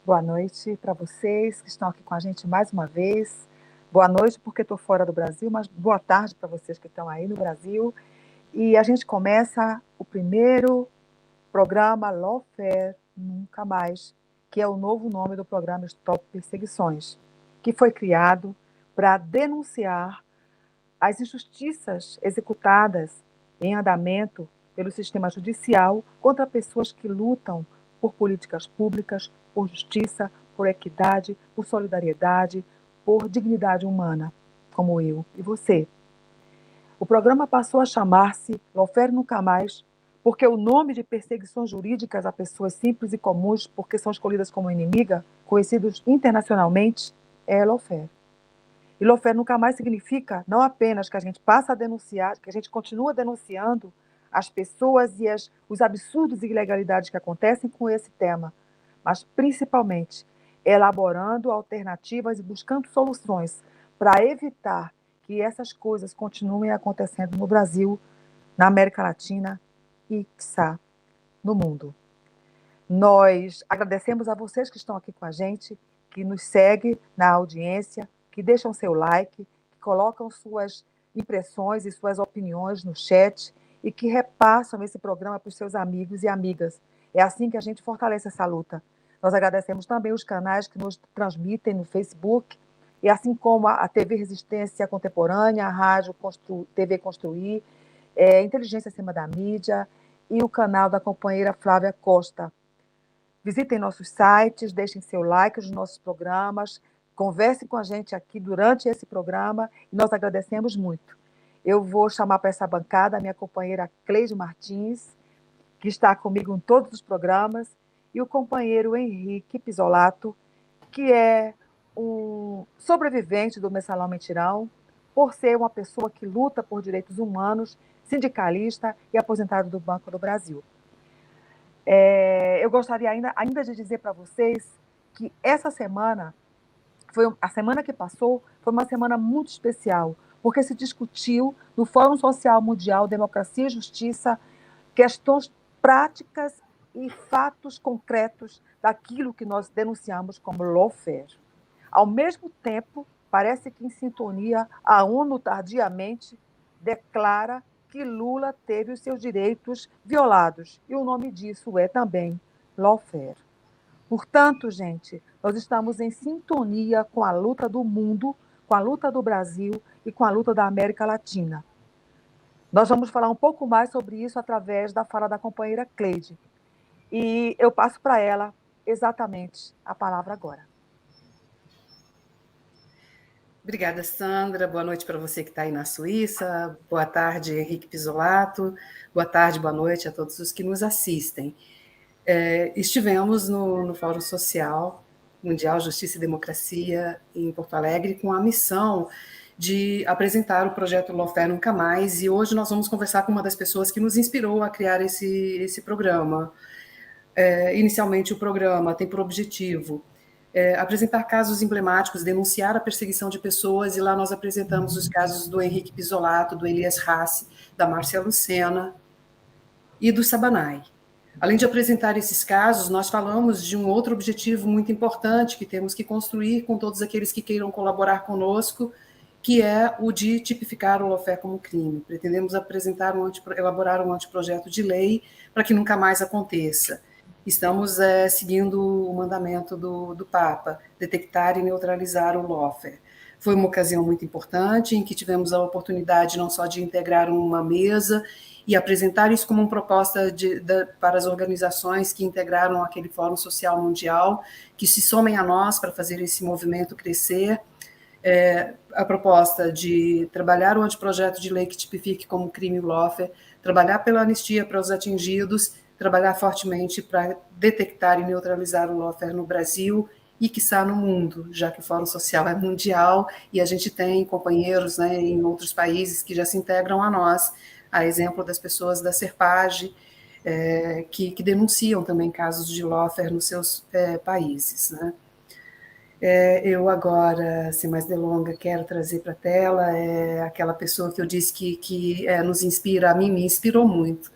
Boa noite para vocês que estão aqui com a gente mais uma vez. Boa noite porque estou fora do Brasil, mas boa tarde para vocês que estão aí no Brasil. E a gente começa o primeiro programa Lawfare Nunca Mais, que é o novo nome do programa Stop Perseguições, que foi criado para denunciar as injustiças executadas em andamento pelo sistema judicial contra pessoas que lutam por políticas públicas, por justiça, por equidade, por solidariedade, por dignidade humana, como eu e você. O programa passou a chamar-se Lawfare Nunca Mais, porque o nome de perseguições jurídicas a pessoas simples e comuns, porque são escolhidas como inimiga, conhecidos internacionalmente, é lawfare. E lawfare nunca mais significa não apenas que a gente passa a denunciar, que a gente continua denunciando as pessoas e os absurdos e ilegalidades que acontecem com esse tema, mas principalmente elaborando alternativas e buscando soluções para evitar que essas coisas continuem acontecendo no Brasil, na América Latina e, quiçá, no mundo. Nós agradecemos a vocês que estão aqui com a gente, que nos seguem na audiência, que deixam seu like, que colocam suas impressões e suas opiniões no chat e que repassam esse programa para os seus amigos e amigas. É assim que a gente fortalece essa luta. Nós agradecemos também os canais que nos transmitem no Facebook, e assim como a TV Resistência Contemporânea, a Rádio TV Construir, Inteligência Acima da Mídia e o canal da companheira Flávia Costa. Visitem nossos sites, deixem seu like nos nossos programas, conversem com a gente aqui durante esse programa e nós agradecemos muito. Eu vou chamar para essa bancada a minha companheira Cleide Martins, que está comigo em todos os programas, e o companheiro Henrique Pisolato, que é um sobrevivente do Mensalão Mentirão, por ser uma pessoa que luta por direitos humanos, sindicalista e aposentado do Banco do Brasil. Eu gostaria ainda de dizer para vocês que essa semana, a semana que passou, foi uma semana muito especial, porque se discutiu no Fórum Social Mundial Democracia e Justiça questões práticas e fatos concretos daquilo que nós denunciamos como lawfare. Ao mesmo tempo, parece que em sintonia, a ONU tardiamente declara que Lula teve os seus direitos violados. E o nome disso é também lawfare. Portanto, gente, nós estamos em sintonia com a luta do mundo, com a luta do Brasil e com a luta da América Latina. Nós vamos falar um pouco mais sobre isso através da fala da companheira Cleide. E eu passo para ela exatamente a palavra agora. Obrigada, Sandra. Boa noite para você que está aí na Suíça. Boa tarde, Henrique Pisolato. Boa tarde, boa noite a todos os que nos assistem. Estivemos no Fórum Social Mundial Justiça e Democracia em Porto Alegre com a missão de apresentar o projeto Lawfare Nunca Mais, e hoje nós vamos conversar com uma das pessoas que nos inspirou a criar esse programa. Inicialmente, o programa tem por objetivo apresentar casos emblemáticos, denunciar a perseguição de pessoas, e lá nós apresentamos os casos do Henrique Pisolato, do Elias Rassi, da Márcia Lucena e do Sabanai. Além de apresentar esses casos, nós falamos de um outro objetivo muito importante que temos que construir com todos aqueles que queiram colaborar conosco, que é o de tipificar o lawfare como crime. Pretendemos elaborar um anteprojeto de lei para que nunca mais aconteça. Estamos seguindo o mandamento do Papa, detectar e neutralizar o lawfare. Foi uma ocasião muito importante em que tivemos a oportunidade não só de integrar uma mesa e apresentar isso como uma proposta para as organizações que integraram aquele Fórum Social Mundial, que se somem a nós para fazer esse movimento crescer. A proposta de trabalhar o anteprojeto de lei que tipifique como crime o lawfare, trabalhar pela anistia para os atingidos, trabalhar fortemente para detectar e neutralizar o lawfare no Brasil e, quiçá, no mundo, já que o Fórum Social é mundial e a gente tem companheiros, né, em outros países que já se integram a nós, a exemplo das pessoas da Serpage, que denunciam também casos de lawfare nos seus países, né? Eu agora, sem mais delongas, quero trazer para a tela aquela pessoa que eu disse que nos inspira, a mim me inspirou muito,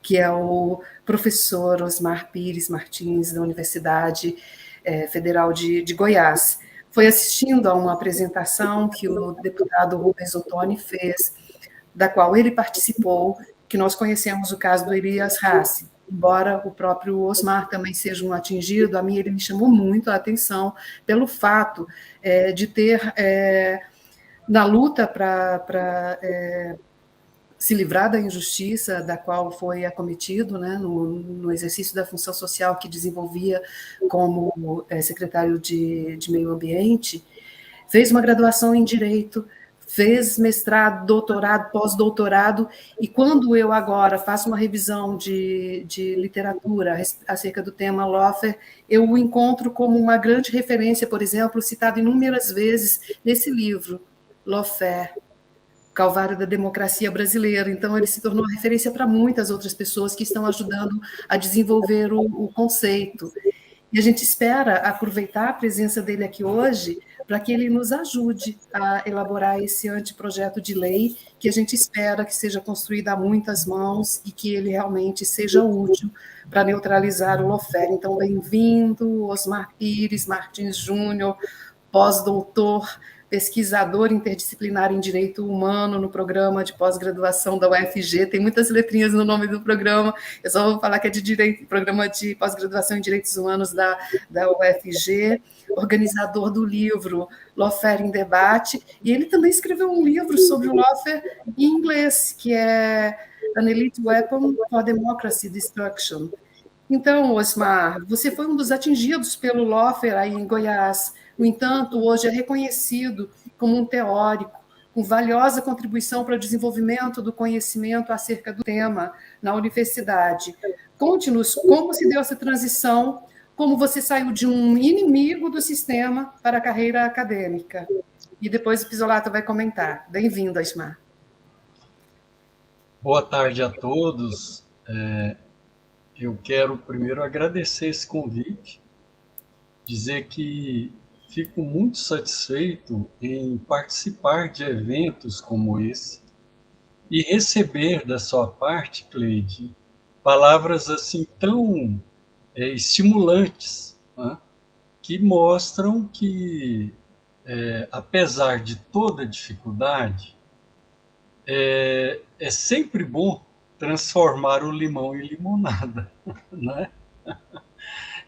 que é o professor Osmar Pires Martins, da Universidade Federal de Goiás. Foi assistindo a uma apresentação que o deputado Rubens Ottoni fez, da qual ele participou, que nós conhecemos o caso do Elias Rassi. Embora o próprio Osmar também seja um atingido, a mim ele me chamou muito a atenção pelo fato de ter, na luta para se livrar da injustiça da qual foi acometido, né, no exercício da função social que desenvolvia como secretário de Meio Ambiente, fez uma graduação em Direito, fez mestrado, doutorado, pós-doutorado, e quando eu agora faço uma revisão de literatura acerca do tema lawfare, eu o encontro como uma grande referência, por exemplo, citado inúmeras vezes nesse livro, Lawfare, Calvário da Democracia Brasileira. Então, ele se tornou referência para muitas outras pessoas que estão ajudando a desenvolver o conceito. E a gente espera aproveitar a presença dele aqui hoje para que ele nos ajude a elaborar esse anteprojeto de lei que a gente espera que seja construído a muitas mãos e que ele realmente seja útil para neutralizar o lawfare. Então, bem-vindo, Osmar Pires Martins Júnior, pós-doutor, pesquisador interdisciplinar em Direito Humano no programa de pós-graduação da UFG, tem muitas letrinhas no nome do programa, eu só vou falar que é de direito, programa de pós-graduação em Direitos Humanos da UFG, organizador do livro Lawfare em Debate, e ele também escreveu um livro sobre o lawfare em inglês, que é An Elite Weapon for Democracy Destruction. Então, Osmar, você foi um dos atingidos pelo lawfare aí em Goiás. No entanto, hoje é reconhecido como um teórico, com valiosa contribuição para o desenvolvimento do conhecimento acerca do tema na universidade. Conte-nos como se deu essa transição, como você saiu de um inimigo do sistema para a carreira acadêmica. E depois o Pisolato vai comentar. Bem-vindo, Osmar. Boa tarde a todos. Eu quero primeiro agradecer esse convite, dizer que fico muito satisfeito em participar de eventos como esse e receber da sua parte, Cleide, palavras assim tão estimulantes, né, que mostram que, apesar de toda dificuldade, é sempre bom transformar o limão em limonada, né?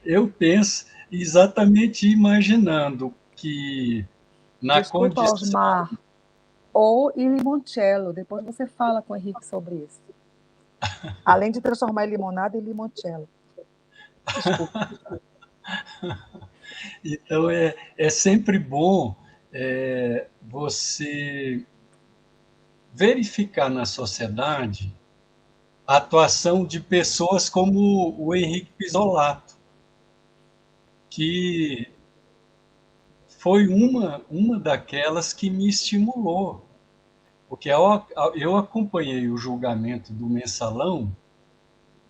Eu penso exatamente imaginando que na Desculpa, condição... Osmar, ou em limoncello, depois você fala com o Henrique sobre isso. Além de transformar em limonada em limoncello. Desculpa. Então, é sempre bom você verificar na sociedade a atuação de pessoas como o Henrique Pisolato, que foi uma daquelas que me estimulou, porque eu acompanhei o julgamento do Mensalão,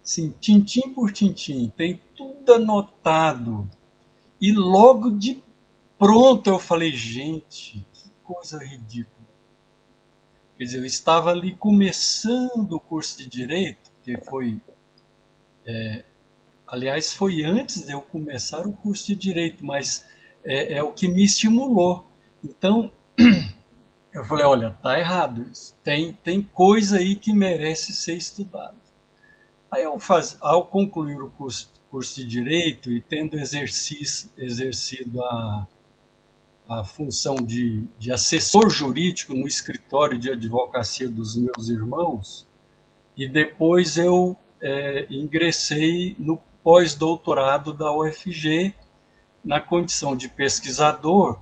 assim, tintim por tintim, tem tudo anotado, e logo de pronto eu falei, gente, que coisa ridícula. Quer dizer, eu estava ali começando o curso de Direito, que foi... aliás, foi antes de eu começar o curso de Direito, mas é o que me estimulou. Então, eu falei, olha, tá errado isso. Tem coisa aí que merece ser estudada. Aí, ao concluir o curso de Direito e tendo exercido a função de assessor jurídico no escritório de advocacia dos meus irmãos, e depois eu ingressei no pós-doutorado da UFG, na condição de pesquisador,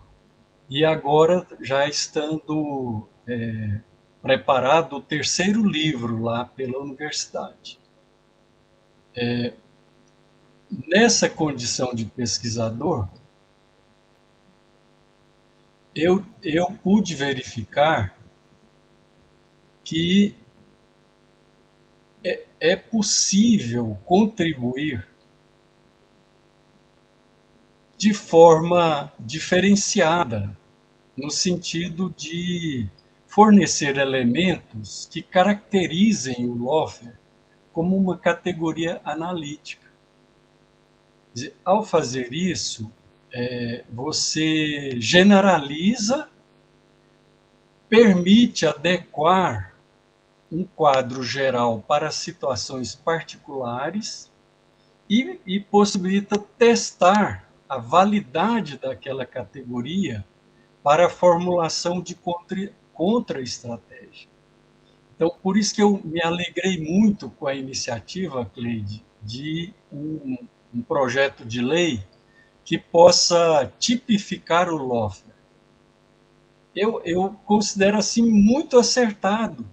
e agora já estando preparado o terceiro livro lá pela universidade. Nessa condição de pesquisador, eu pude verificar que é possível contribuir de forma diferenciada, no sentido de fornecer elementos que caracterizem o lawfare como uma categoria analítica. Ao fazer isso, você generaliza, permite adequar um quadro geral para situações particulares e possibilita testar a validade daquela categoria para a formulação de contra-estratégia. Então, por isso que eu me alegrei muito com a iniciativa, Cleide, de um projeto de lei que possa tipificar o lawfare. Eu considero assim muito acertado,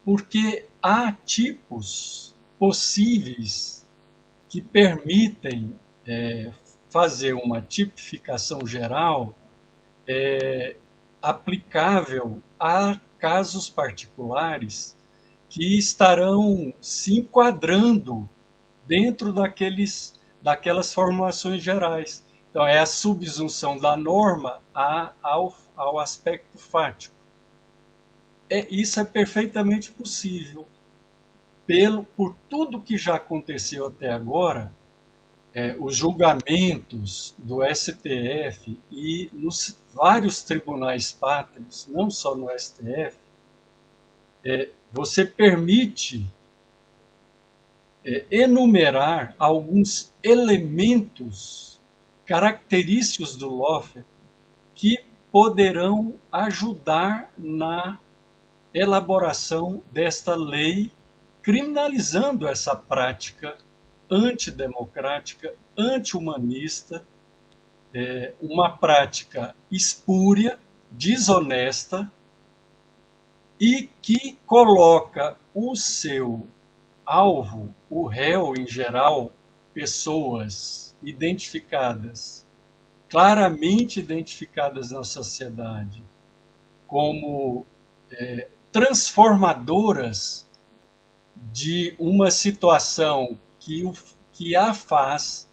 porque há tipos possíveis que permitem fazer uma tipificação geral aplicável a casos particulares que estarão se enquadrando dentro daquelas formulações gerais. Então, é a subsunção da norma ao aspecto fático. Isso é perfeitamente possível. Por tudo que já aconteceu até agora, os julgamentos do STF e nos vários tribunais pátrios, não só no STF, você permite enumerar alguns elementos característicos do lawfare que poderão ajudar na elaboração desta lei, criminalizando essa prática antidemocrática, anti-humanista, uma prática espúria, desonesta e que coloca o seu alvo, o réu em geral, pessoas identificadas, claramente identificadas na sociedade, como transformadoras de uma situação que a faz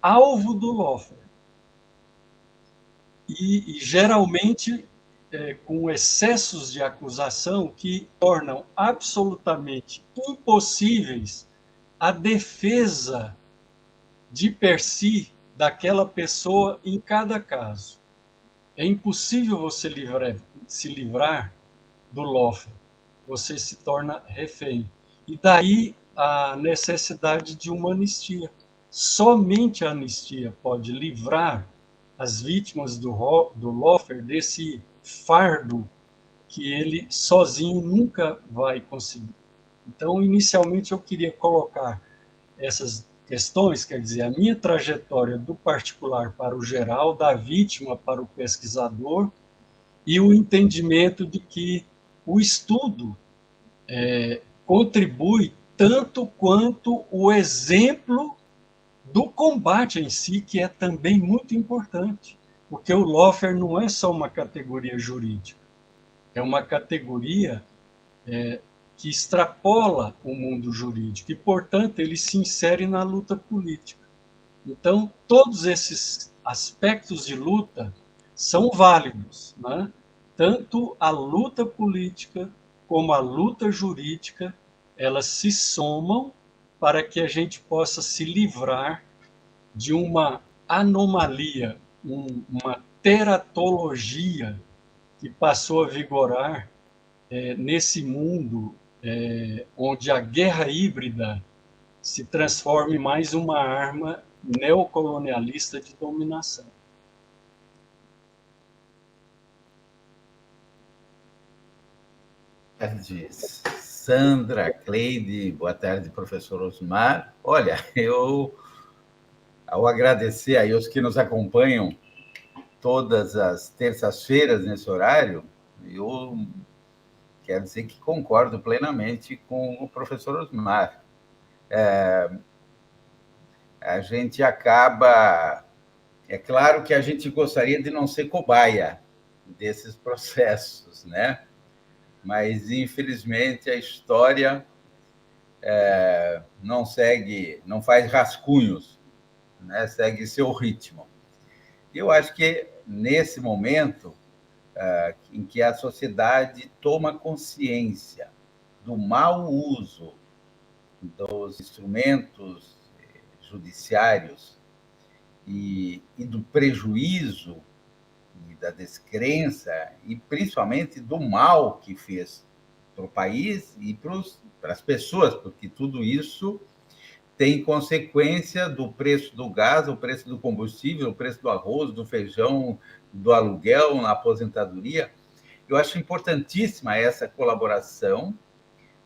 alvo do lawfare. E geralmente com excessos de acusação que tornam absolutamente impossíveis a defesa de per si daquela pessoa em cada caso. É impossível você se livrar do lawfare. Você se torna refém. E daí a necessidade de uma anistia. Somente a anistia pode livrar as vítimas do lawfare desse fardo que ele sozinho nunca vai conseguir. Então, inicialmente, eu queria colocar essas questões, quer dizer, a minha trajetória do particular para o geral, da vítima para o pesquisador, e o entendimento de que o estudo contribui tanto quanto o exemplo do combate em si, que é também muito importante, porque o lawfare não é só uma categoria jurídica, é uma categoria que extrapola o mundo jurídico e, portanto, ele se insere na luta política. Então, todos esses aspectos de luta são válidos, né? Tanto a luta política como a luta jurídica, elas se somam para que a gente possa se livrar de uma anomalia, uma teratologia que passou a vigorar nesse mundo onde a guerra híbrida se transforma em mais uma arma neocolonialista de dominação. Boa tarde, Sandra, Cleide, boa tarde, professor Osmar. Olha, ao agradecer aí os que nos acompanham todas as terças-feiras nesse horário, eu quero dizer que concordo plenamente com o professor Osmar. A gente acaba... É claro que a gente gostaria de não ser cobaia desses processos, né? Mas, infelizmente, a história não faz rascunhos, né? Segue seu ritmo. Eu acho que, nesse momento em que a sociedade toma consciência do mau uso dos instrumentos judiciários e do prejuízo e da descrença, e principalmente do mal que fez para o país e para as pessoas, porque tudo isso tem consequência do preço do gás, o preço do combustível, o preço do arroz, do feijão, do aluguel, na aposentadoria. Eu acho importantíssima essa colaboração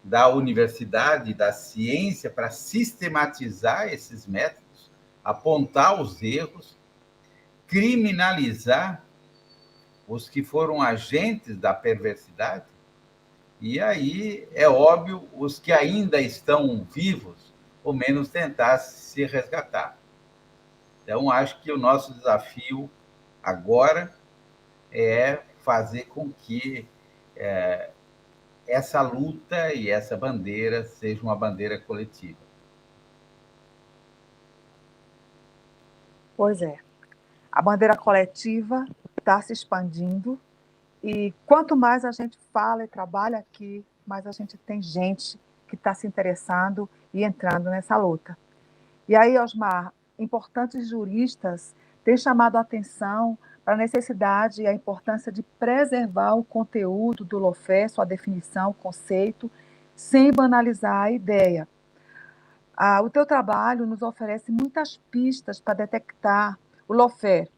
da universidade, da ciência, para sistematizar esses métodos, apontar os erros, criminalizar os que foram agentes da perversidade, e aí, é óbvio, os que ainda estão vivos, ou menos tentar se resgatar. Então, acho que o nosso desafio agora é fazer com que essa luta e essa bandeira seja uma bandeira coletiva. Pois é. A bandeira coletiva está se expandindo e quanto mais a gente fala e trabalha aqui, mais a gente tem gente que está se interessando e entrando nessa luta. E aí, Osmar, importantes juristas têm chamado a atenção para a necessidade e a importância de preservar o conteúdo do lawfare, sua definição, o conceito, sem banalizar a ideia. O teu trabalho nos oferece muitas pistas para detectar o lawfare,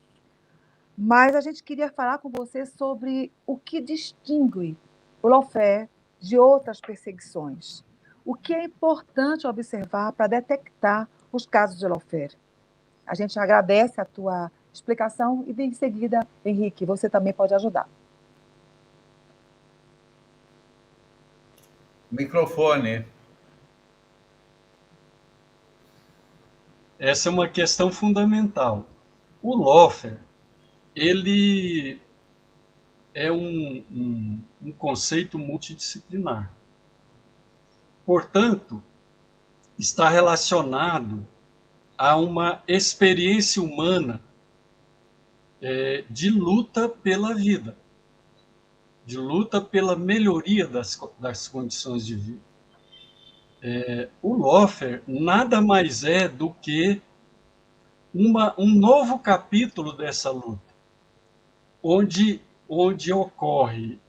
mas a gente queria falar com você sobre o que distingue o lawfare de outras perseguições. O que é importante observar para detectar os casos de lawfare. A gente agradece a tua explicação e, em seguida, Henrique, você também pode ajudar. Microfone. Essa é uma questão fundamental. O lawfare, ele é um conceito multidisciplinar. Portanto, está relacionado a uma experiência humana de luta pela vida, de luta pela melhoria das condições de vida. O lawfare nada mais é do que um novo capítulo dessa luta, onde ocorre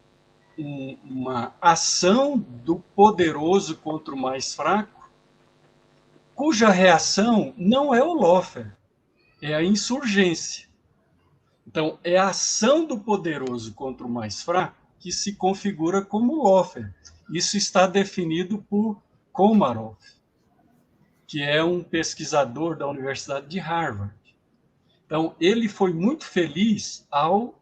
uma ação do poderoso contra o mais fraco, cuja reação não é o lawfare, é a insurgência. Então, é a ação do poderoso contra o mais fraco que se configura como lawfare. Isso está definido por Komarov, que é um pesquisador da Universidade de Harvard. Então, ele foi muito feliz ao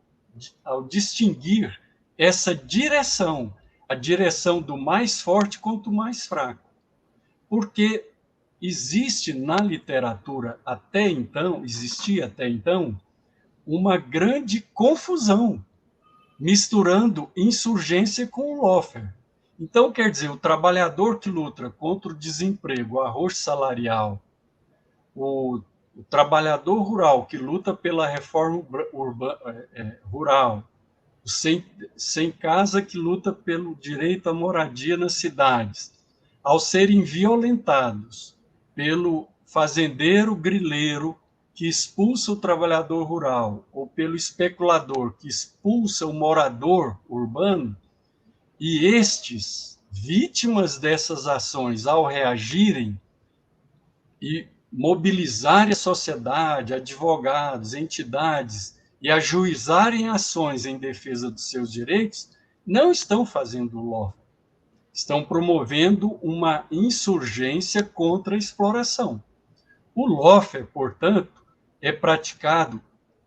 distinguir essa direção, a direção do mais forte contra o mais fraco. Porque existe na literatura existia até então, uma grande confusão, misturando insurgência com o lawfare. Então, quer dizer, o trabalhador que luta contra o desemprego, o arroz salarial, o trabalhador rural que luta pela reforma rural, o sem casa que luta pelo direito à moradia nas cidades, ao serem violentados pelo fazendeiro grileiro que expulsa o trabalhador rural, ou pelo especulador que expulsa o morador urbano, e estes, vítimas dessas ações, ao reagirem e mobilizarem a sociedade, advogados, entidades, e ajuizarem ações em defesa dos seus direitos, não estão fazendo o lawfare. Estão promovendo uma insurgência contra a exploração. O lawfare, portanto, é praticado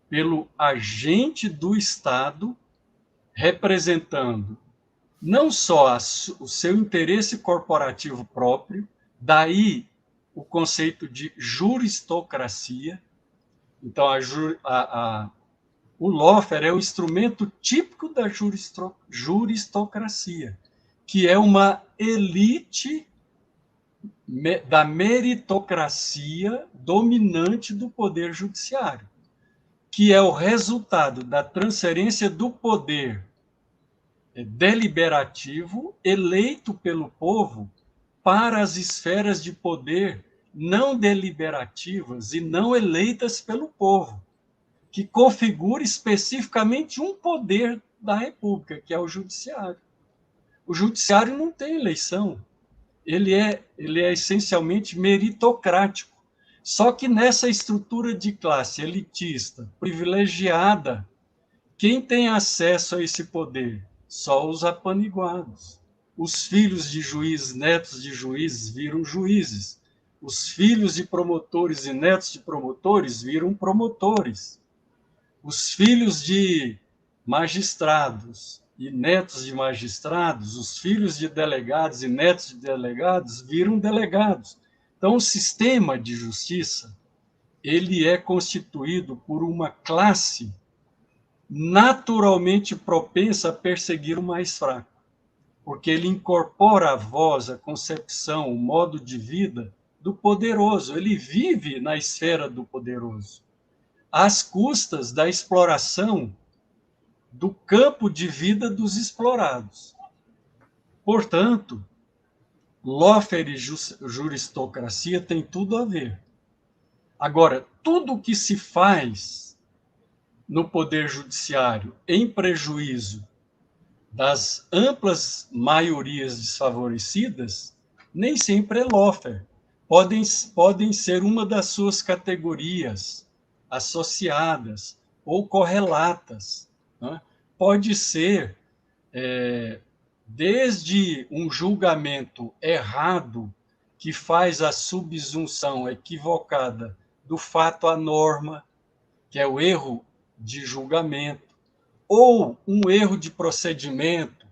pelo agente do Estado, representando não só o seu interesse corporativo próprio, daí o conceito de juristocracia. Então, o lawfare é o instrumento típico da juristocracia, que é uma elite da meritocracia dominante do poder judiciário, que é o resultado da transferência do poder deliberativo eleito pelo povo para as esferas de poder não deliberativas e não eleitas pelo povo, que configura especificamente um poder da República, que é o judiciário. O judiciário não tem eleição, ele é essencialmente meritocrático. Só que nessa estrutura de classe elitista, privilegiada, quem tem acesso a esse poder? Só os apaniguados. Os filhos de juízes, netos de juízes viram juízes. Os filhos de promotores e netos de promotores viram promotores. Os filhos de magistrados e netos de magistrados, os filhos de delegados e netos de delegados viram delegados. Então, o sistema de justiça, ele é constituído por uma classe naturalmente propensa a perseguir o mais fraco, porque ele incorpora a voz, a concepção, o modo de vida do poderoso. Ele vive na esfera do poderoso, às custas da exploração do campo de vida dos explorados. Portanto, lawfare e juristocracia tem tudo a ver. Agora, tudo o que se faz no poder judiciário em prejuízo das amplas maiorias desfavorecidas, nem sempre é lawfare. Podem ser uma das suas categorias associadas ou correlatas. Né? Pode ser desde um julgamento errado que faz a subsunção equivocada do fato à norma, que é o erro de julgamento, ou um erro de procedimento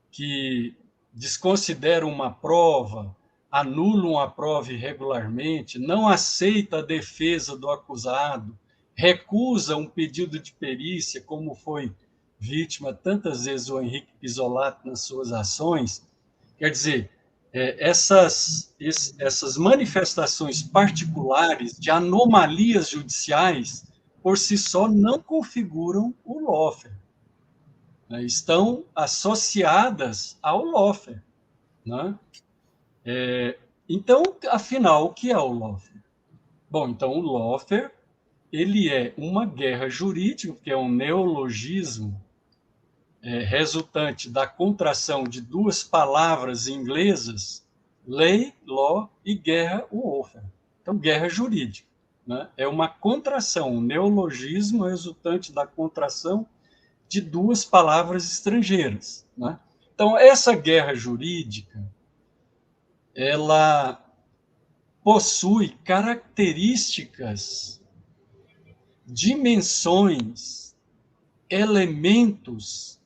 que desconsidera uma prova, anula uma prova irregularmente, não aceita a defesa do acusado, recusa um pedido de perícia, como foi vítima tantas vezes o Henrique Pisolato nas suas ações. Quer dizer, essas manifestações particulares de anomalias judiciais, por si só, não configuram o lawfare. Estão associadas ao lawfare. Né? Então, afinal, o que é o lawfare? Bom, então o lawfare ele é uma guerra jurídica, que é um neologismo resultante da contração de duas palavras inglesas, lei, law, e guerra, warfare. Então, guerra jurídica. Né? É uma contração, um neologismo resultante da contração de duas palavras estrangeiras. Né? Então, essa guerra jurídica, ela possui características, dimensões, elementos,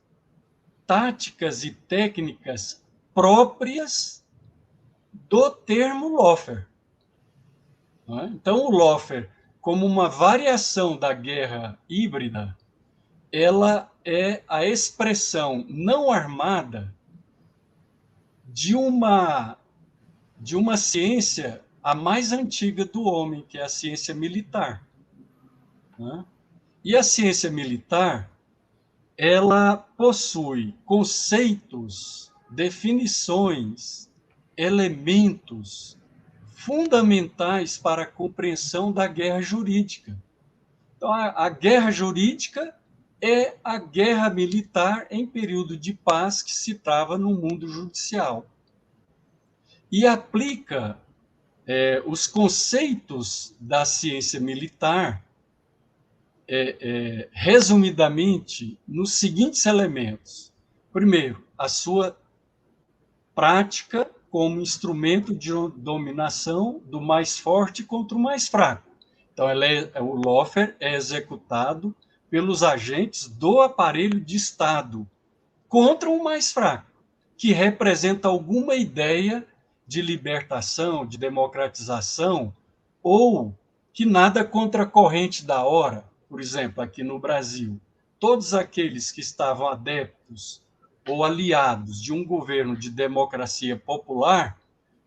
táticas e técnicas próprias do termo lawfare. Então, o lawfare, como uma variação da guerra híbrida, ela é a expressão não armada de uma ciência a mais antiga do homem, que é a ciência militar. E a ciência militar, ela possui conceitos, definições, elementos fundamentais para a compreensão da guerra jurídica. Então, a guerra jurídica é a guerra militar em período de paz que se trava no mundo judicial. E aplica os conceitos da ciência militar, resumidamente, nos seguintes elementos. Primeiro, a sua prática como instrumento de dominação do mais forte contra o mais fraco. Então, o lawfare é executado pelos agentes do aparelho de Estado contra o mais fraco, que representa alguma ideia de libertação, de democratização, ou que nada contra a corrente da hora. Por exemplo, aqui no Brasil, todos aqueles que estavam adeptos ou aliados de um governo de democracia popular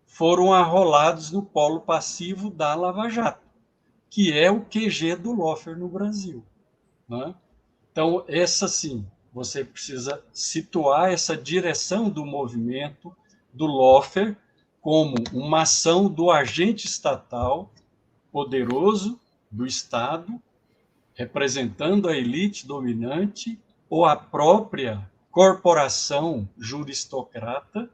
foram arrolados no polo passivo da Lava Jato, que é o QG do lawfare no Brasil. Né? Então, sim, você precisa situar essa direção do movimento do lawfare como uma ação do agente estatal poderoso do Estado, representando a elite dominante, ou a própria corporação juristocrata,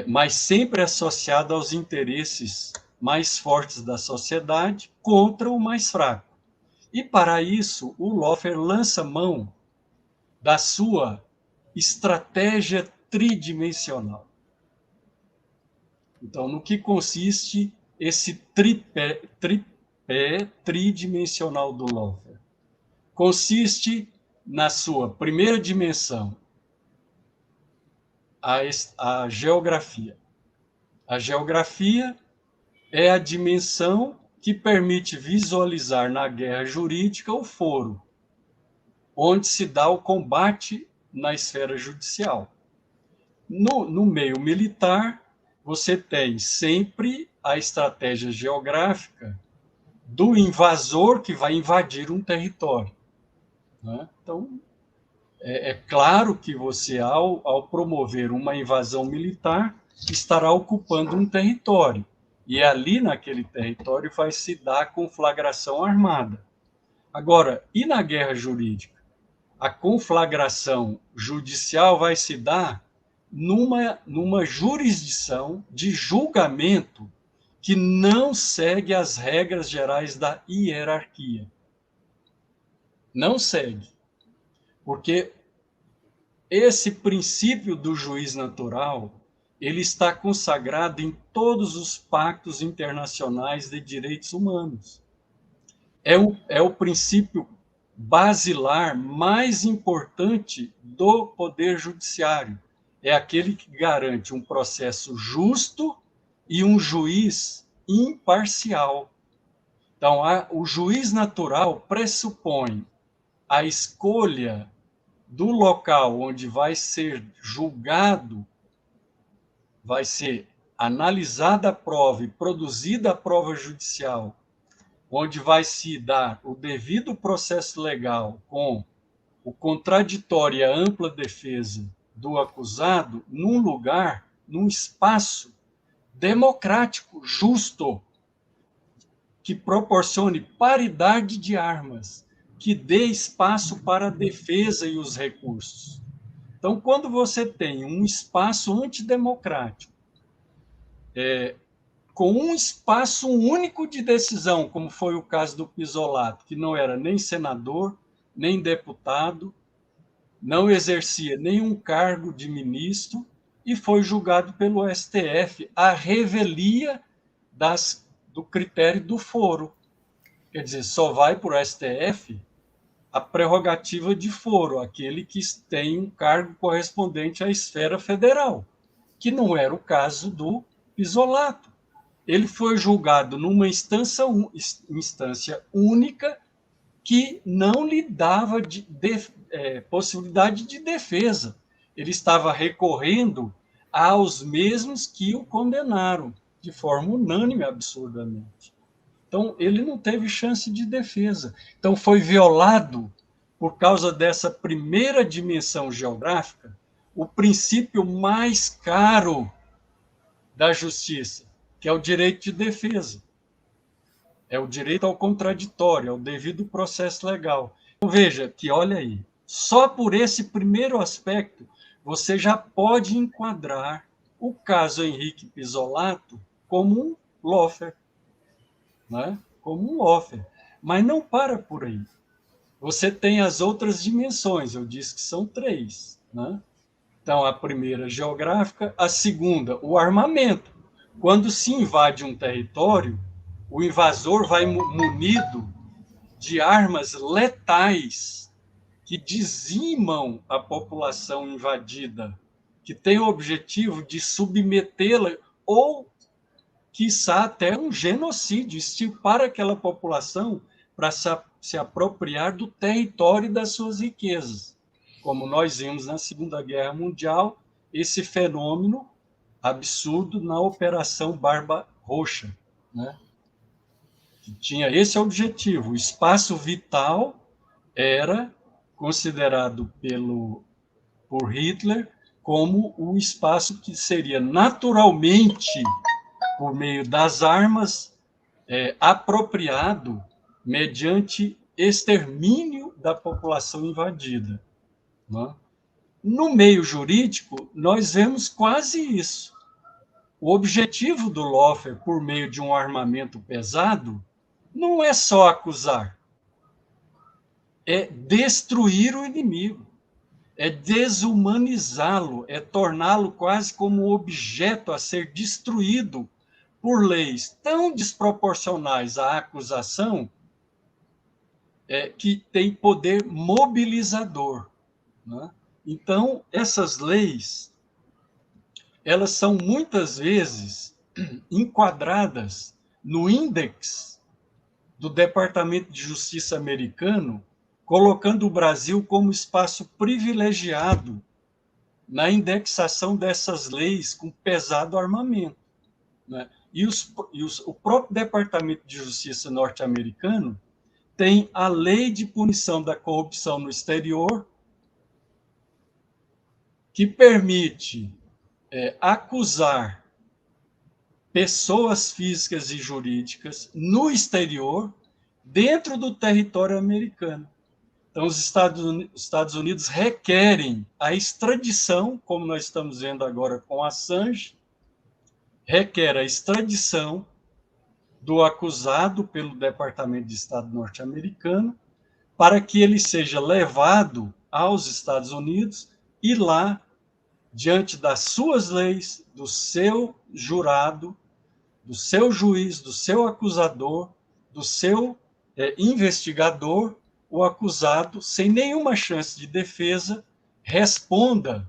mas sempre associada aos interesses mais fortes da sociedade contra o mais fraco. E, para isso, o Loeffler lança mão da sua estratégia tridimensional. Então, no que consiste esse tripé tridimensional do Loeffler? Consiste na sua primeira dimensão, a geografia. A geografia é a dimensão que permite visualizar na guerra jurídica o foro, onde se dá o combate na esfera judicial. No meio militar, você tem sempre a estratégia geográfica do invasor que vai invadir um território, né? Então, é claro que você, ao promover uma invasão militar, estará ocupando um território. E ali, naquele território, vai se dar a conflagração armada. Agora, e na guerra jurídica? A conflagração judicial vai se dar numa jurisdição de julgamento que não segue as regras gerais da hierarquia. Não segue. Porque esse princípio do juiz natural, ele está consagrado em todos os pactos internacionais de direitos humanos. É o princípio basilar mais importante do poder judiciário. É aquele que garante um processo justo e um juiz imparcial. Então, o juiz natural pressupõe a escolha do local onde vai ser julgado, vai ser analisada a prova e produzida a prova judicial, onde vai se dar o devido processo legal com o contraditório e a ampla defesa do acusado, num lugar, num espaço democrático, justo, que proporcione paridade de armas, que dê espaço para a defesa e os recursos. Então, quando você tem um espaço antidemocrático, com um espaço único de decisão, como foi o caso do Pisolato, que não era nem senador, nem deputado, não exercia nenhum cargo de ministro e foi julgado pelo STF à revelia do critério do foro. Quer dizer, só vai para o STF a prerrogativa de foro, aquele que tem um cargo correspondente à esfera federal, que não era o caso do Pisolato. Ele foi julgado numa instância única que não lhe dava possibilidade de defesa. Ele estava recorrendo aos mesmos que o condenaram, de forma unânime, absurdamente. Então, ele não teve chance de defesa. Então, foi violado, por causa dessa primeira dimensão geográfica, o princípio mais caro da justiça, que é o direito de defesa. É o direito ao contraditório, ao devido processo legal. Então, veja que, olha aí, só por esse primeiro aspecto, você já pode enquadrar o caso Henrique Pisolato como um Loeffler, né? Como um Loeffler. Mas não para por aí. Você tem as outras dimensões, eu disse que são 3, né? Então, a primeira, geográfica, a segunda, o armamento. Quando se invade um território, o invasor vai munido de armas letais que dizimam a população invadida, que tem o objetivo de submetê-la ou, quiçá, até um genocídio, extirpar aquela população para se apropriar do território e das suas riquezas. Como nós vimos na Segunda Guerra Mundial, esse fenômeno absurdo na Operação Barba Roxa, né? Que tinha esse objetivo. O espaço vital era considerado por Hitler como o espaço que seria naturalmente, por meio das armas, apropriado mediante extermínio da população invadida. Né? No meio jurídico, nós vemos quase isso. O objetivo do lawfare, por meio de um armamento pesado, não é só acusar, é destruir o inimigo, é desumanizá-lo, é torná-lo quase como um objeto a ser destruído por leis tão desproporcionais à acusação, que tem poder mobilizador. Né? Então, essas leis, elas são muitas vezes enquadradas no índex do Departamento de Justiça americano, colocando o Brasil como espaço privilegiado na indexação dessas leis com pesado armamento. Né? O próprio Departamento de Justiça norte-americano tem a Lei de Punição da Corrupção no Exterior, que permite acusar pessoas físicas e jurídicas no exterior, dentro do território americano. Então, os Estados Unidos requerem a extradição, como nós estamos vendo agora com Assange, requer a extradição do acusado pelo Departamento de Estado norte-americano para que ele seja levado aos Estados Unidos e lá, diante das suas leis, do seu jurado, do seu juiz, do seu acusador, do seu investigador, o acusado, sem nenhuma chance de defesa, responda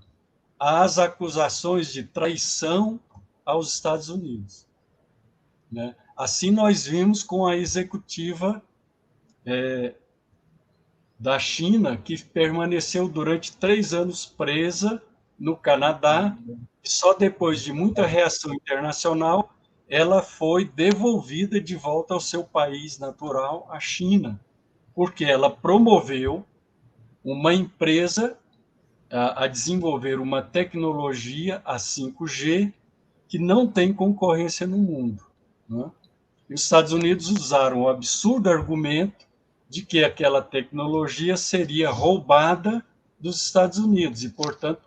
às acusações de traição aos Estados Unidos. Né? Assim nós vimos com a executiva da China, que permaneceu durante 3 anos presa no Canadá, e só depois de muita reação internacional, ela foi devolvida de volta ao seu país natural, a China, porque ela promoveu uma empresa a desenvolver uma tecnologia, a 5G, que não tem concorrência no mundo. Né? E os Estados Unidos usaram o absurdo argumento de que aquela tecnologia seria roubada dos Estados Unidos e, portanto,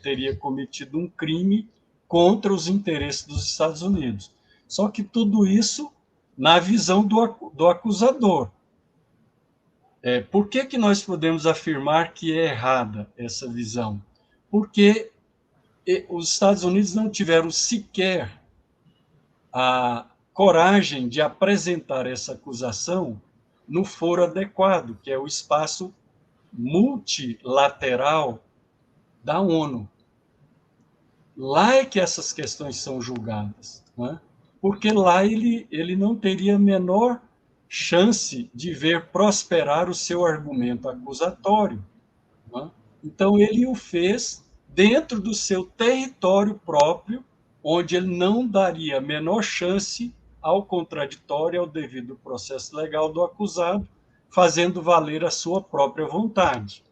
teria cometido um crime contra os interesses dos Estados Unidos. Só que tudo isso na visão do acusador. Por que nós podemos afirmar que é errada essa visão? Porque os Estados Unidos não tiveram sequer a coragem de apresentar essa acusação no foro adequado, que é o espaço multilateral da ONU. Lá é que essas questões são julgadas, né? Porque lá ele não teria a menor chance de ver prosperar o seu argumento acusatório. Né? Então, ele o fez dentro do seu território próprio, onde ele não daria a menor chance ao contraditório, ao devido processo legal do acusado, fazendo valer a sua própria vontade.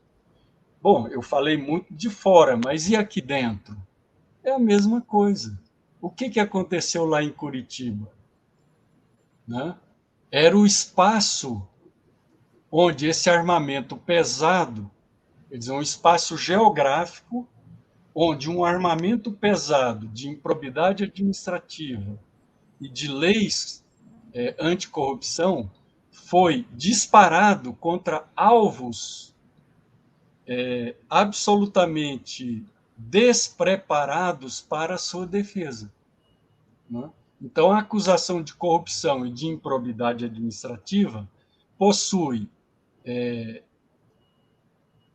Bom, eu falei muito de fora, mas e aqui dentro? É a mesma coisa. O que aconteceu lá em Curitiba? Né? Era o espaço onde esse armamento pesado, quer dizer, um espaço geográfico onde um armamento pesado de improbidade administrativa e de leis anticorrupção foi disparado contra alvos absolutamente despreparados para a sua defesa. Né? Então, a acusação de corrupção e de improbidade administrativa possui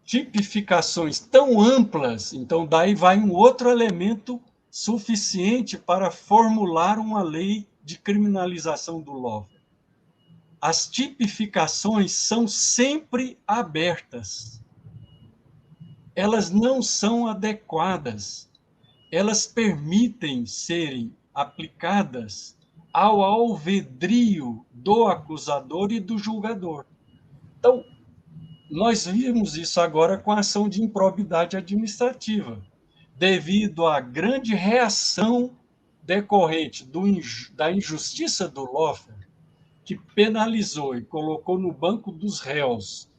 tipificações tão amplas, então daí vai um outro elemento suficiente para formular uma lei de criminalização do lawfare. As tipificações são sempre abertas. Elas não são adequadas. Elas permitem serem aplicadas ao alvedrio do acusador e do julgador. Então, nós vimos isso agora com a ação de improbidade administrativa. devido à grande reação decorrente da injustiça do Loeffler, que penalizou e colocou no banco dos réus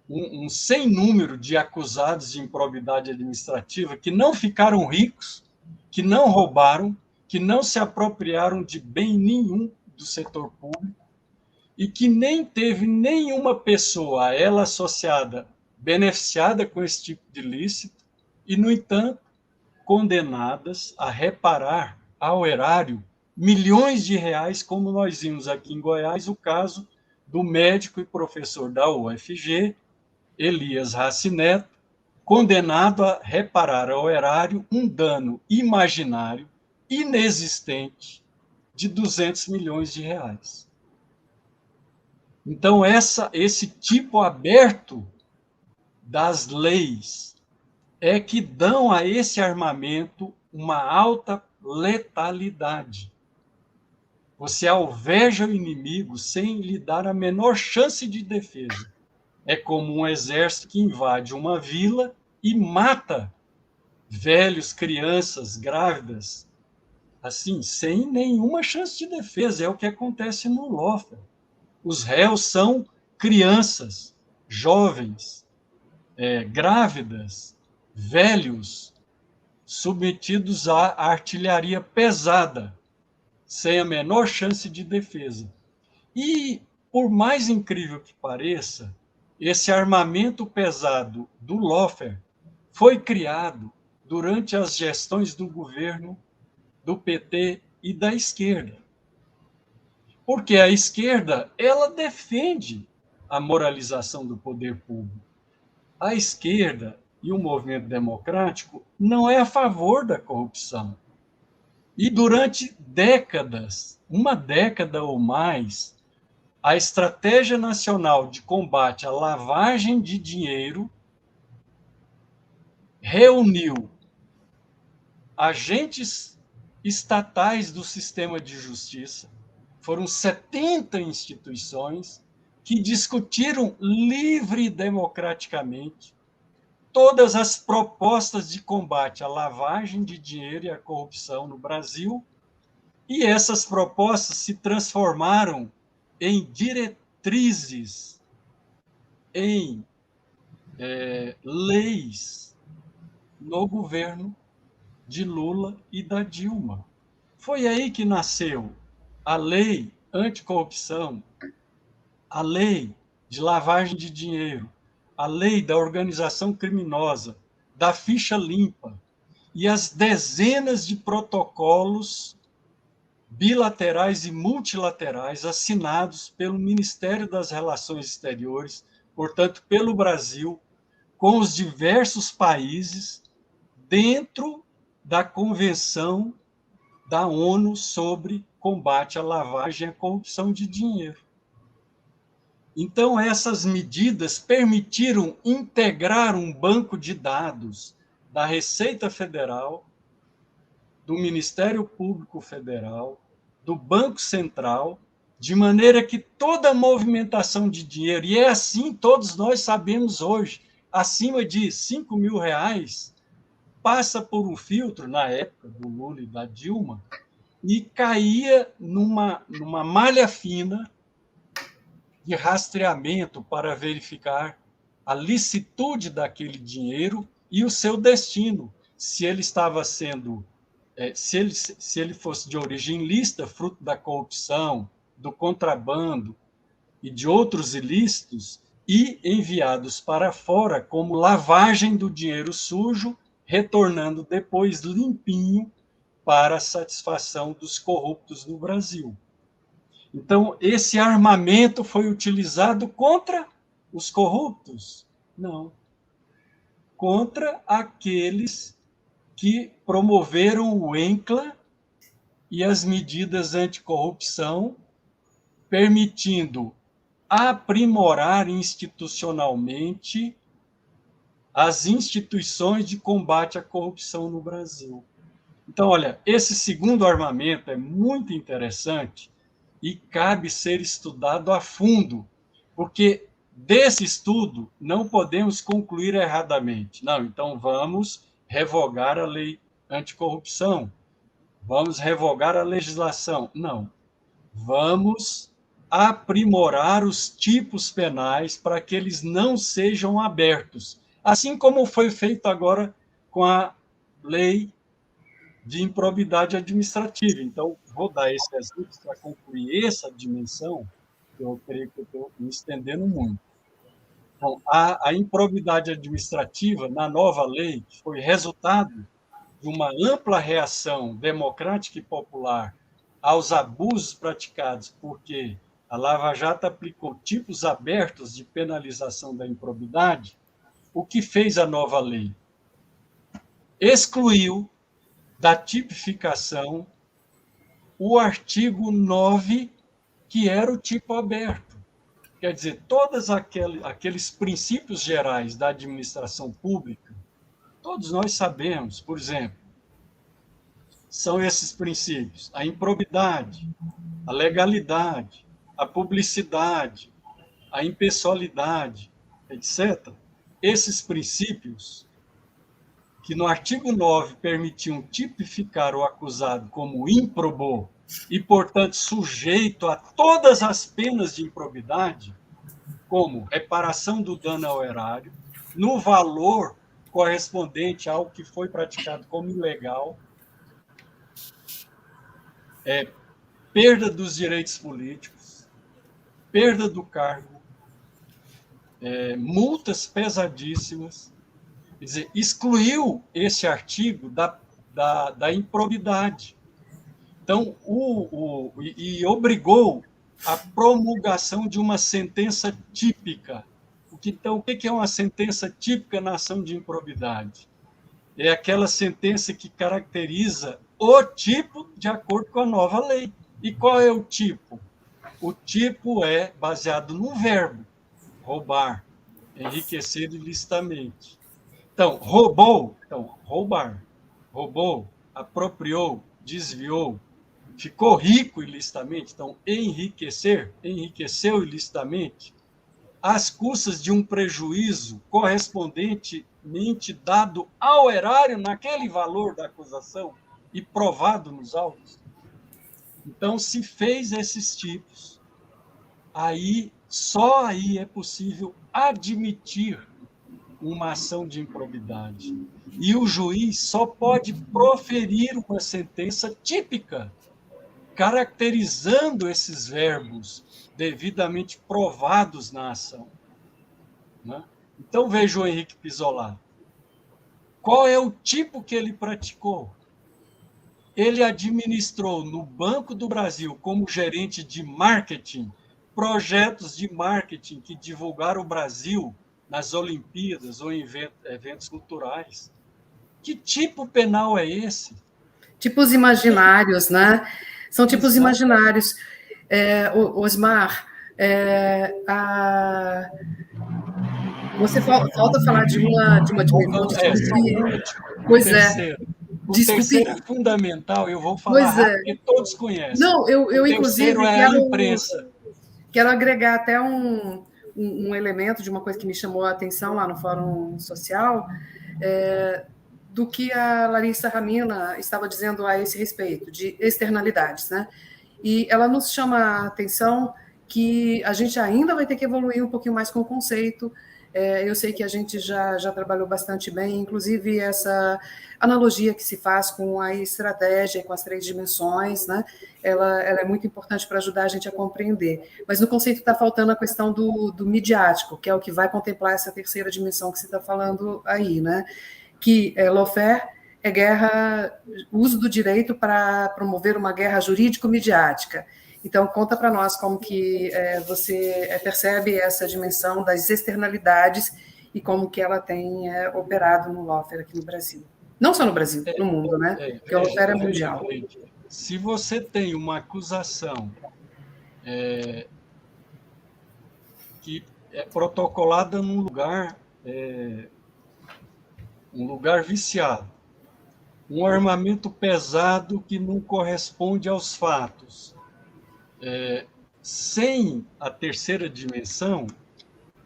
um sem número de acusados de improbidade administrativa que não ficaram ricos, que não roubaram, que não se apropriaram de bem nenhum do setor público e que nem teve nenhuma pessoa a ela associada beneficiada com esse tipo de ilícito e, no entanto, condenadas a reparar ao erário milhões de reais, como nós vimos aqui em Goiás, o caso do médico e professor da UFG, Elias Racineto, condenado a reparar ao erário um dano imaginário, inexistente, de 200 milhões de reais. Então, esse tipo aberto das leis é que dão a esse armamento uma alta letalidade. Você alveja o inimigo sem lhe dar a menor chance de defesa. É como um exército que invade uma vila e mata velhos, crianças, grávidas, assim, sem nenhuma chance de defesa. É o que acontece no Loeffler. Os réus são crianças, jovens, grávidas, velhos, submetidos à artilharia pesada, sem a menor chance de defesa. E, por mais incrível que pareça, esse armamento pesado do Loeffler foi criado durante as gestões do governo do PT e da esquerda. Porque a esquerda, ela defende a moralização do poder público. A esquerda e o movimento democrático não é a favor da corrupção. E durante décadas, uma década ou mais, a Estratégia Nacional de Combate à Lavagem de Dinheiro reuniu agentes estatais do sistema de justiça, foram 70 instituições que discutiram livre e democraticamente todas as propostas de combate à lavagem de dinheiro e à corrupção no Brasil, e essas propostas se transformaram em diretrizes, em leis no governo de Lula e da Dilma. Foi aí que nasceu a lei anticorrupção, a lei de lavagem de dinheiro, a lei da organização criminosa, da ficha limpa e as dezenas de protocolos bilaterais e multilaterais assinados pelo Ministério das Relações Exteriores, portanto, pelo Brasil, com os diversos países dentro da Convenção da ONU sobre combate à lavagem e à corrupção de dinheiro. Então, essas medidas permitiram integrar um banco de dados da Receita Federal, do Ministério Público Federal, do Banco Central, de maneira que toda a movimentação de dinheiro, e é assim, todos nós sabemos hoje, acima de R$5.000, passa por um filtro, na época do Lula e da Dilma, e caía numa malha fina de rastreamento para verificar a licitude daquele dinheiro e o seu destino, se ele estava sendo, se ele fosse de origem lícita, fruto da corrupção, do contrabando e de outros ilícitos, e enviados para fora como lavagem do dinheiro sujo, retornando depois limpinho para a satisfação dos corruptos no Brasil. Então, esse armamento foi utilizado contra os corruptos? Não. Contra aqueles que promoveram o ENCLA e as medidas anticorrupção, permitindo aprimorar institucionalmente as instituições de combate à corrupção no Brasil. Então, olha, esse segundo armamento é muito interessante e cabe ser estudado a fundo, porque desse estudo não podemos concluir erradamente. Não, então vamos revogar a lei anticorrupção, vamos revogar a legislação. Não. Vamos aprimorar os tipos penais para que eles não sejam abertos, assim como foi feito agora com a lei de improbidade administrativa. Então, vou dar esse exemplo para concluir essa dimensão, que eu creio que eu estou me estendendo muito. Então, a improbidade administrativa, na nova lei, foi resultado de uma ampla reação democrática e popular aos abusos praticados, porque a Lava Jato aplicou tipos abertos de penalização da improbidade. O que fez a nova lei? Excluiu da tipificação o artigo 9, que era o tipo aberto. Quer dizer, todos aqueles princípios gerais da administração pública, todos nós sabemos, por exemplo, são esses princípios: a improbidade, a legalidade, a publicidade, a impessoalidade, etc. Esses princípios, que no artigo 9 permitiam tipificar o acusado como ímprobo e, portanto, sujeito a todas as penas de improbidade, como reparação do dano ao erário, no valor correspondente ao que foi praticado como ilegal, perda dos direitos políticos, perda do cargo, multas pesadíssimas. Quer dizer, excluiu esse artigo da improbidade. Então, e obrigou a promulgação de uma sentença típica. Então, o que é uma sentença típica na ação de improbidade? É aquela sentença que caracteriza o tipo de acordo com a nova lei. E qual é o tipo? O tipo é baseado no verbo, roubar, enriquecer ilicitamente. Então, roubou, então, roubar. Roubou, apropriou, desviou, ficou rico ilicitamente, então, enriquecer, enriqueceu ilicitamente, às custas de um prejuízo correspondentemente dado ao erário naquele valor da acusação e provado nos autos. Então, se fez esses tipos, só aí é possível admitir uma ação de improbidade. E o juiz só pode proferir uma sentença típica, caracterizando esses verbos devidamente provados na ação. Né? Então, veja o Henrique Pizzolatto. Qual é o tipo que ele praticou? Ele administrou no Banco do Brasil, como gerente de marketing, projetos de marketing que divulgaram o Brasil nas Olimpíadas ou em eventos culturais. Que tipo penal é esse? Tipos imaginários, né? São tipos imaginários. Osmar, você falta falar de uma dimensão. Pois é. O terceiro é fundamental, eu vou falar rápido, porque todos conhecem. Não, eu inclusive é a imprensa. Quero agregar até um elemento de uma coisa que me chamou a atenção lá no Fórum Social, do que a Larissa Ramina estava dizendo a esse respeito, de externalidades, né? E ela nos chama a atenção que a gente ainda vai ter que evoluir um pouquinho mais com o conceito. Eu sei que a gente já trabalhou bastante bem, inclusive essa analogia que se faz com a estratégia, com as 3 dimensões, né? Ela é muito importante para ajudar a gente a compreender. Mas no conceito está faltando a questão do midiático, que é o que vai contemplar essa terceira dimensão que você está falando aí, né? Que lawfare é guerra, uso do direito para promover uma guerra jurídico-midiática. Então, conta para nós como que você percebe essa dimensão das externalidades e como que ela tem operado no lawfare aqui no Brasil. Não só no Brasil, no mundo, né? Porque o lawfare é mundial. Se você tem uma acusação que é protocolada num lugar viciado, um armamento pesado que não corresponde aos fatos, sem a terceira dimensão,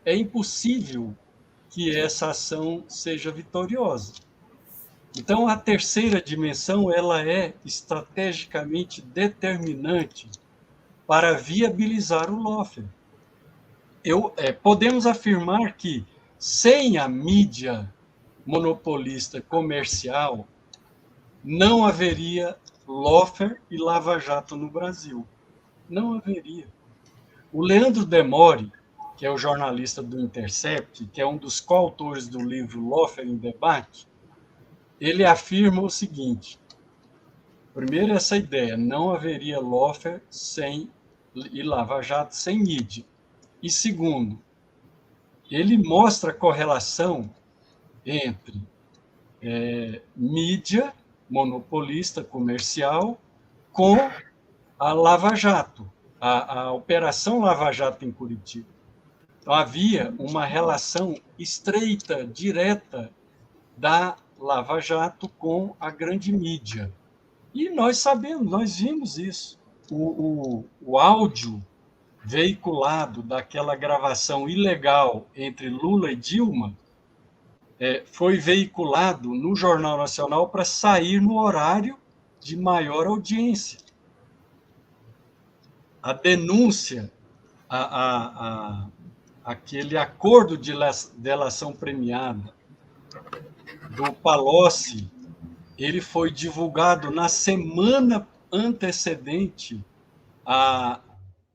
é impossível que essa ação seja vitoriosa. Então, a terceira dimensão ela é estrategicamente determinante para viabilizar o lawfare. Podemos afirmar que, sem a mídia monopolista comercial, não haveria lawfare e lava-jato no Brasil. Não haveria. O Leandro Demore, que é o jornalista do Intercept, que é um dos coautores do livro Lawfare em Debate, ele afirma o seguinte: primeiro, essa ideia, não haveria lawfare e lava-jato sem mídia. E segundo, ele mostra a correlação entre mídia monopolista comercial com a lava-jato, a Operação Lava-Jato em Curitiba. Então, havia uma relação estreita, direta, da Lava-Jato com a grande mídia. E nós sabemos, nós vimos isso. O áudio veiculado daquela gravação ilegal entre Lula e Dilma foi veiculado no Jornal Nacional para sair no horário de maior audiência. A denúncia, aquele acordo de delação premiada do Palocci, ele foi divulgado na semana antecedente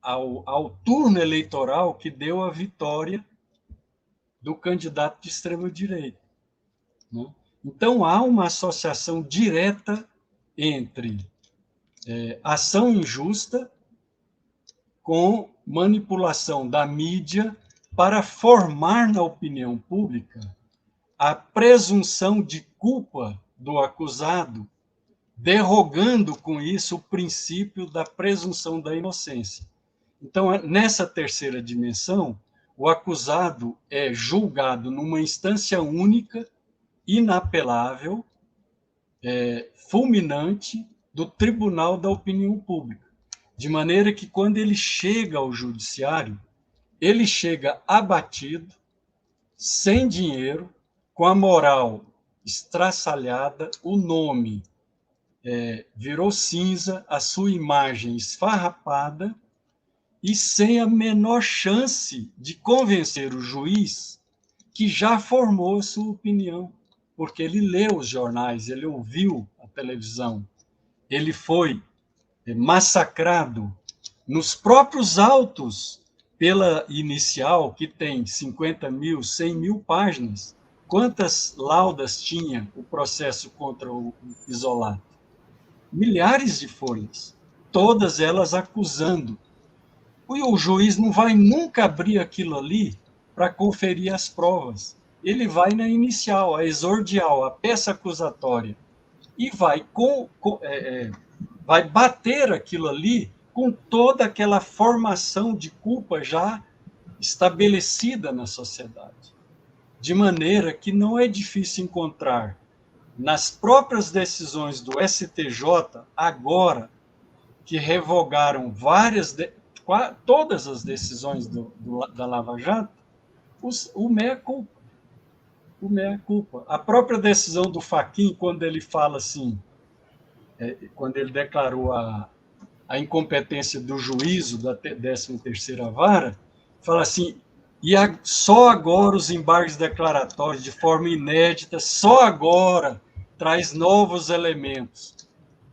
ao turno eleitoral que deu a vitória do candidato de extrema-direita. Né? Então, há uma associação direta entre ação injusta com manipulação da mídia para formar na opinião pública a presunção de culpa do acusado, derrogando com isso o princípio da presunção da inocência. Então, nessa terceira dimensão, o acusado é julgado numa instância única, inapelável, fulminante, do Tribunal da Opinião Pública. De maneira que, quando ele chega ao judiciário, ele chega abatido, sem dinheiro, com a moral estraçalhada, o nome virou cinza, a sua imagem esfarrapada, e sem a menor chance de convencer o juiz que já formou a sua opinião, porque ele leu os jornais, ele ouviu a televisão, ele foi massacrado nos próprios autos pela inicial, que tem 50 mil, 100 mil páginas. Quantas laudas tinha o processo contra o Isolato? Milhares de folhas, todas elas acusando. E o juiz não vai nunca abrir aquilo ali para conferir as provas. Ele vai na inicial, a exordial, a peça acusatória, e vai bater aquilo ali com toda aquela formação de culpa já estabelecida na sociedade. De maneira que não é difícil encontrar nas próprias decisões do STJ, agora que revogaram todas as decisões da Lava Jato, o meia-culpa. O meia-culpa. A própria decisão do Fachin, quando ele fala assim, quando ele declarou a incompetência do juízo da 13ª Vara, fala assim, só agora os embargos declaratórios, de forma inédita, só agora traz novos elementos.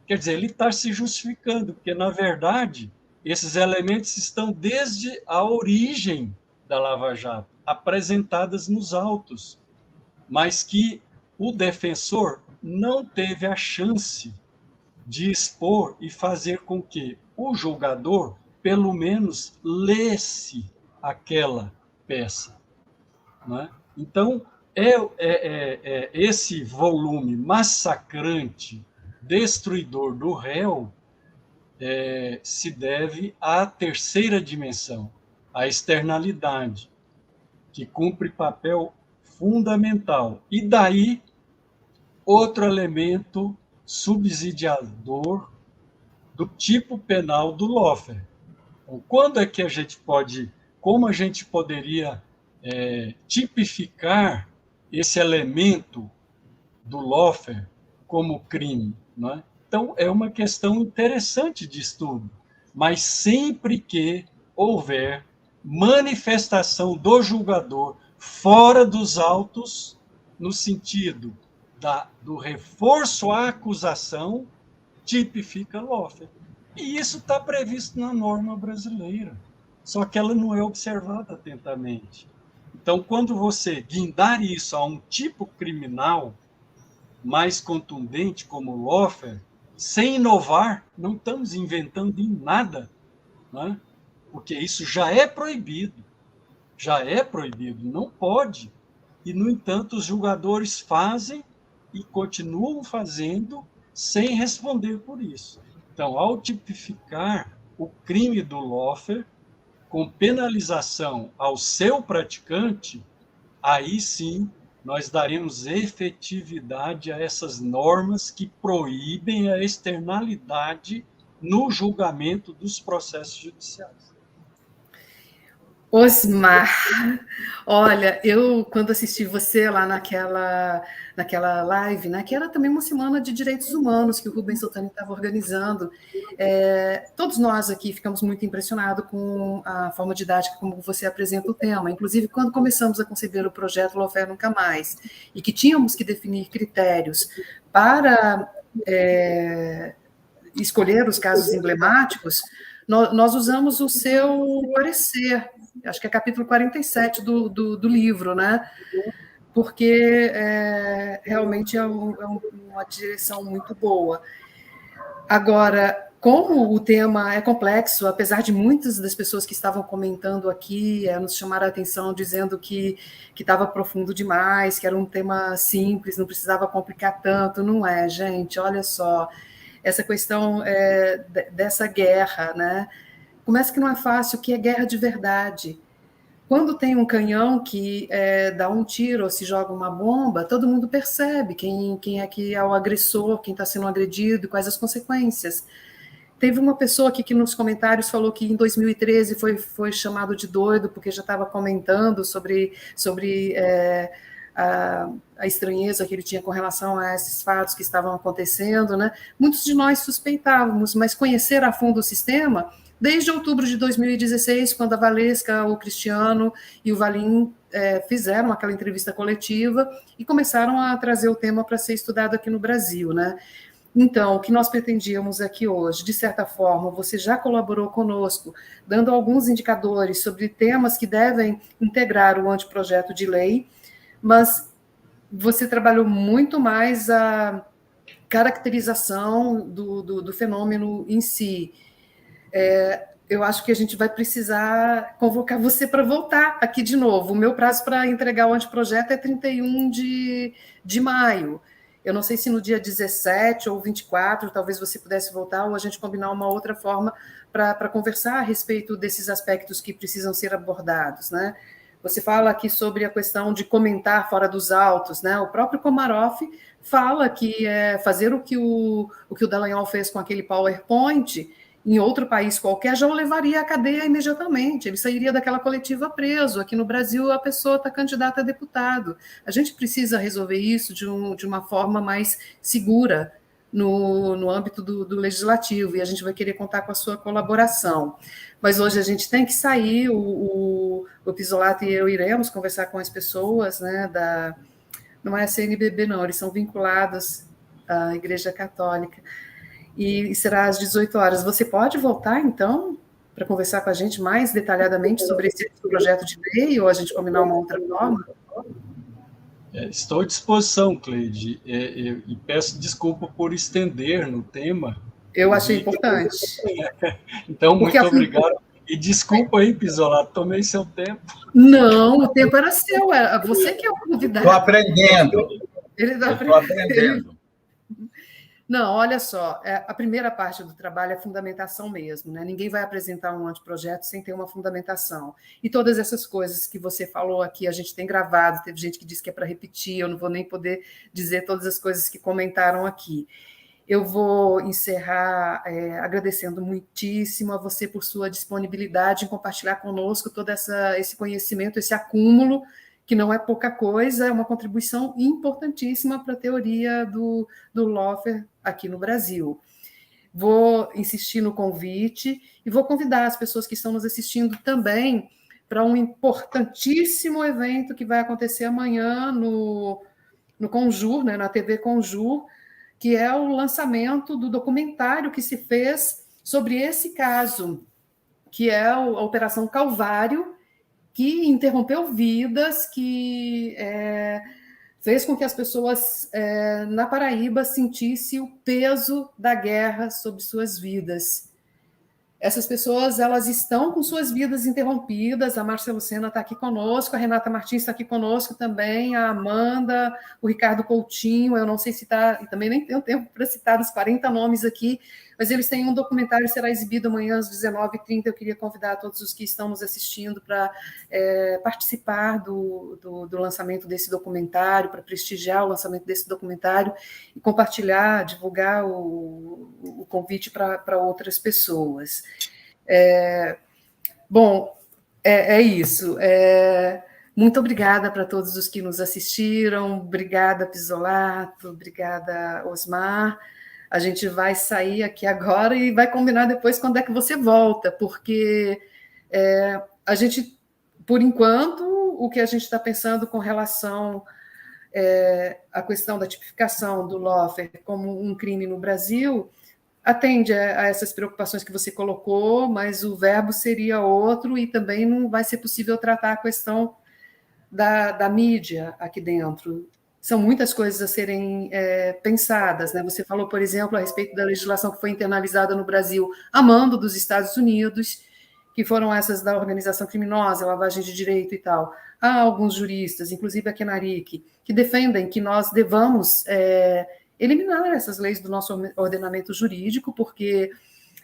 Quer dizer, ele está se justificando, porque, na verdade, esses elementos estão desde a origem da Lava Jato, apresentadas nos autos, mas que o defensor não teve a chance de expor e fazer com que o julgador, pelo menos, lesse aquela peça. Né? Então, esse volume massacrante, destruidor do réu, se deve à terceira dimensão, à externalidade, que cumpre papel fundamental. E daí, outro elemento subsidiador do tipo penal do lawfare. Então, como a gente poderia tipificar esse elemento do lawfare como crime, não é? Então, é uma questão interessante de estudo, mas sempre que houver manifestação do julgador fora dos autos, no sentido do reforço à acusação, tipifica lawfare. E isso está previsto na norma brasileira, só que ela não é observada atentamente. Então, quando você guindar isso a um tipo criminal mais contundente, como o lawfare, sem inovar, não estamos inventando em nada, né? Porque isso já é proibido, não pode. E, no entanto, os julgadores fazem e continuam fazendo sem responder por isso. Então, ao tipificar o crime do lawfare, com penalização ao seu praticante, aí sim nós daremos efetividade a essas normas que proíbem a externalidade no julgamento dos processos judiciais. Osmar, olha, eu quando assisti você lá naquela live, né, que era também uma semana de direitos humanos que o Rubens Soltani estava organizando, todos nós aqui ficamos muito impressionados com a forma didática como você apresenta o tema, inclusive quando começamos a conceber o projeto Lawfare Nunca Mais, e que tínhamos que definir critérios para escolher os casos emblemáticos, nós usamos o seu parecer, acho que é capítulo 47 do livro, né? Porque realmente é uma direção muito boa. Agora, como o tema é complexo, apesar de muitas das pessoas que estavam comentando aqui nos chamaram a atenção dizendo que estava profundo demais, que era um tema simples, não precisava complicar tanto, não é, gente? Olha só, essa questão dessa guerra, né? Começa que não é fácil, que é guerra de verdade. Quando tem um canhão que dá um tiro ou se joga uma bomba, todo mundo percebe quem é que é o agressor, quem está sendo agredido, quais as consequências. Teve uma pessoa aqui que nos comentários falou que em 2013 foi chamado de doido porque já estava comentando sobre a estranheza que ele tinha com relação a esses fatos que estavam acontecendo, né? Muitos de nós suspeitávamos, mas conhecer a fundo o sistema, desde outubro de 2016, quando a Valesca, o Cristiano e o Valim fizeram aquela entrevista coletiva e começaram a trazer o tema para ser estudado aqui no Brasil, né? Então, o que nós pretendíamos aqui hoje, de certa forma, você já colaborou conosco, dando alguns indicadores sobre temas que devem integrar o anteprojeto de lei, mas você trabalhou muito mais a caracterização do fenômeno em si. Eu acho que a gente vai precisar convocar você para voltar aqui de novo. O meu prazo para entregar o anteprojeto é 31 de maio. Eu não sei se no dia 17 ou 24, talvez você pudesse voltar, ou a gente combinar uma outra forma para conversar a respeito desses aspectos que precisam ser abordados, né? Você fala aqui sobre a questão de comentar fora dos autos, né? O próprio Komarov fala que fazer o que o Dallagnol fez com aquele PowerPoint em outro país qualquer já o levaria à cadeia imediatamente, ele sairia daquela coletiva preso. Aqui no Brasil a pessoa está candidata a deputado. A gente precisa resolver isso de uma forma mais segura no âmbito do legislativo, e a gente vai querer contar com a sua colaboração. Mas hoje a gente tem que sair, o Pisolato e eu iremos conversar com as pessoas, né, não é a CNBB não, eles são vinculados à Igreja Católica, e será às 18 horas. Você pode voltar, então, para conversar com a gente mais detalhadamente sobre esse projeto de lei, ou a gente combinar uma outra forma? Estou à disposição, Cleide, e peço desculpa por estender no tema. Eu achei importante. Então, muito obrigado. E desculpa aí, Pisolato, tomei seu tempo. Não, o tempo era seu, você que é o convidado. Estou aprendendo. Estou aprendendo. Não, olha só, a primeira parte do trabalho é a fundamentação mesmo, né? Ninguém vai apresentar um anteprojeto sem ter uma fundamentação. E todas essas coisas que você falou aqui, a gente tem gravado, teve gente que disse que é para repetir, eu não vou nem poder dizer todas as coisas que comentaram aqui. Eu vou encerrar agradecendo muitíssimo a você por sua disponibilidade em compartilhar conosco todo esse conhecimento, esse acúmulo que não é pouca coisa, é uma contribuição importantíssima para a teoria do lawfare aqui no Brasil. Vou insistir no convite e vou convidar as pessoas que estão nos assistindo também para um importantíssimo evento que vai acontecer amanhã no Conjur, né, na TV Conjur, que é o lançamento do documentário que se fez sobre esse caso, que é a Operação Calvário, que interrompeu vidas, que fez com que as pessoas na Paraíba sentissem o peso da guerra sobre suas vidas. Essas pessoas, elas estão com suas vidas interrompidas. A Márcia Lucena está aqui conosco, a Renata Martins está aqui conosco também, a Amanda, o Ricardo Coutinho, eu não sei citar, e também nem tenho tempo para citar os 40 nomes aqui, mas eles têm um documentário que será exibido amanhã às 19h30. Eu queria convidar todos os que estão nos assistindo para participar do lançamento desse documentário, para prestigiar o lançamento desse documentário e compartilhar, divulgar o convite para outras pessoas. Bom, é isso. Muito obrigada para todos os que nos assistiram. Obrigada, Pisolato. Obrigada, Osmar. A gente vai sair aqui agora e vai combinar depois quando é que você volta, porque a gente, por enquanto, o que a gente está pensando com relação à questão da tipificação do lawfare como um crime no Brasil atende a essas preocupações que você colocou, mas o verbo seria outro e também não vai ser possível tratar a questão da mídia aqui dentro. São muitas coisas a serem pensadas, né? Você falou, por exemplo, a respeito da legislação que foi internalizada no Brasil a mando dos Estados Unidos, que foram essas da organização criminosa, lavagem de direito e tal. Há alguns juristas, inclusive aqui na RIC, que defendem que nós devamos eliminar essas leis do nosso ordenamento jurídico, porque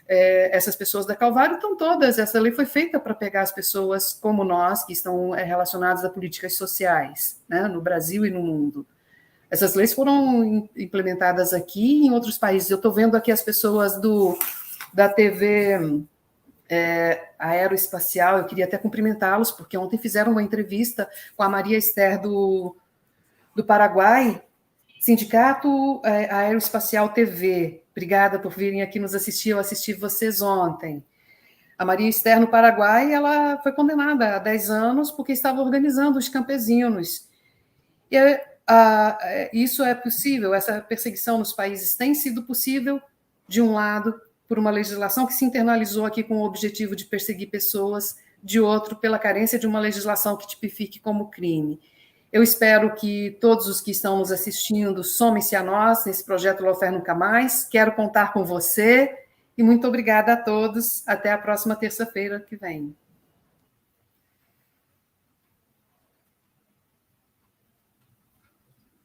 essas pessoas da Calvário estão todas, essa lei foi feita para pegar as pessoas como nós, que estão relacionadas a políticas sociais, né, no Brasil e no mundo. Essas leis foram implementadas aqui e em outros países. Eu estou vendo aqui as pessoas da TV Aeroespacial, eu queria até cumprimentá-los, porque ontem fizeram uma entrevista com a Maria Esther do Paraguai, Sindicato Aeroespacial TV. Obrigada por virem aqui nos assistir, eu assisti vocês ontem. A Maria Esther, no Paraguai, ela foi condenada a 10 anos porque estava organizando os campesinos. E isso é possível, essa perseguição nos países tem sido possível, de um lado, por uma legislação que se internalizou aqui com o objetivo de perseguir pessoas, de outro, pela carência de uma legislação que tipifique como crime. Eu espero que todos os que estão nos assistindo somem-se a nós nesse projeto Lawfare Nunca Mais. Quero contar com você e muito obrigada a todos. Até a próxima terça-feira que vem.